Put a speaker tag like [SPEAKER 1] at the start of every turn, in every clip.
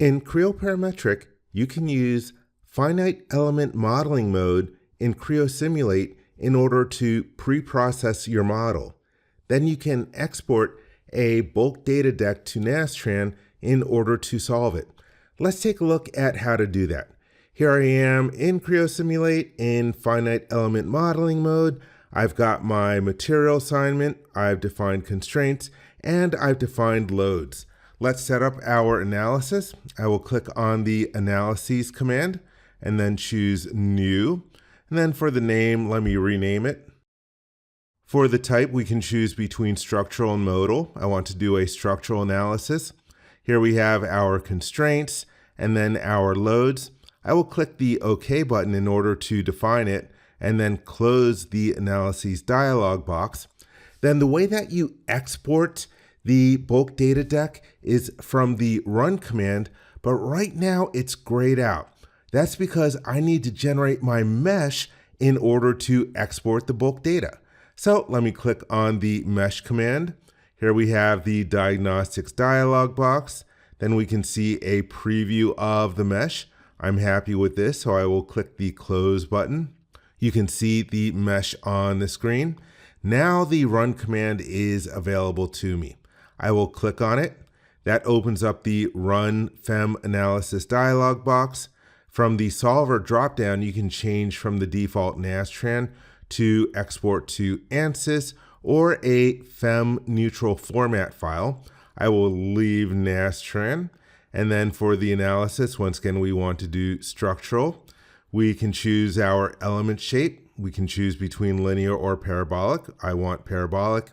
[SPEAKER 1] In Creo Parametric, you can use Finite Element Modeling mode in Creo Simulate in order to pre-process your model. Then you can export a bulk data deck to NASTRAN in order to solve it. Let's take a look at how to do that. Here I am in Creo Simulate in Finite Element Modeling mode. I've got my material assignment, I've defined constraints, and I've defined loads. Let's set up our analysis. I will click on the Analyses command and then choose New. And then for the name, let me rename it. For the type, we can choose between structural and modal. I want to do a structural analysis. Here we have our constraints and then our loads. I will click the OK button in order to define it and then close the analyses dialog box. Then the way that you export the bulk data deck is from the run command, but right now it's grayed out. That's because I need to generate my mesh in order to export the bulk data. So let me click on the mesh command. Here we have the diagnostics dialog box. Then we can see a preview of the mesh. I'm happy with this, so I will click the close button. You can see the mesh on the screen. Now the run command is available to me. I will click on it. That opens up the Run FEM Analysis dialog box. From the Solver dropdown, you can change from the default NASTRAN to export to ANSYS or a FEM neutral format file. I will leave NASTRAN. And then for the analysis, once again, we want to do structural. We can choose our element shape. We can choose between linear or parabolic. I want parabolic.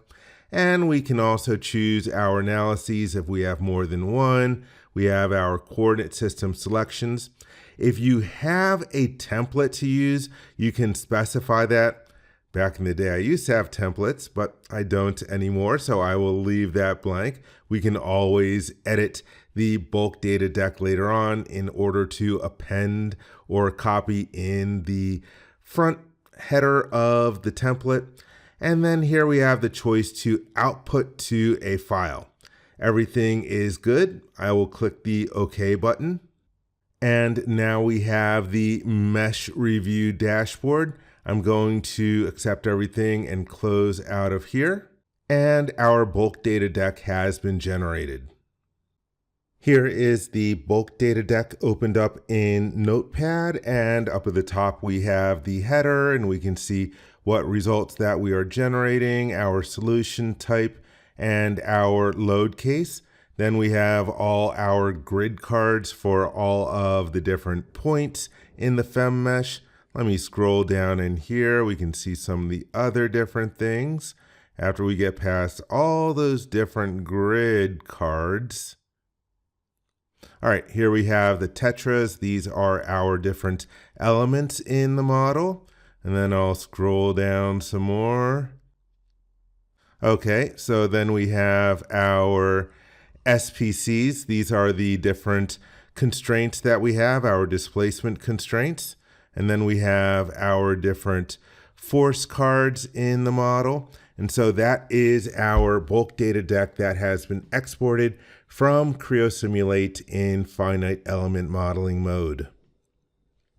[SPEAKER 1] And we can also choose our analyses if we have more than one. We have our coordinate system selections. If you have a template to use, you can specify that. Back in the day, I used to have templates, but I don't anymore, so I will leave that blank. We can always edit the bulk data deck later on in order to append or copy in the front header of the template. And then here we have the choice to output to a file. Everything is good. I will click the OK button. And now we have the mesh review dashboard. I'm going to accept everything and close out of here. And our bulk data deck has been generated. Here is the bulk data deck opened up in Notepad, and up at the top we have the header, and we can see what results that we are generating, our solution type, and our load case. Then we have all our grid cards for all of the different points in the FEM mesh. Let me scroll down in here. We can see some of the other different things. After we get past all those different grid cards. All right, here we have the tetras. These are our different elements in the model. And then I'll scroll down some more. Okay, so then we have our SPCs. These are the different constraints that we have, our displacement constraints. And then we have our different force cards in the model. And so that is our bulk data deck that has been exported from Creo Simulate in Finite Element Modeling mode.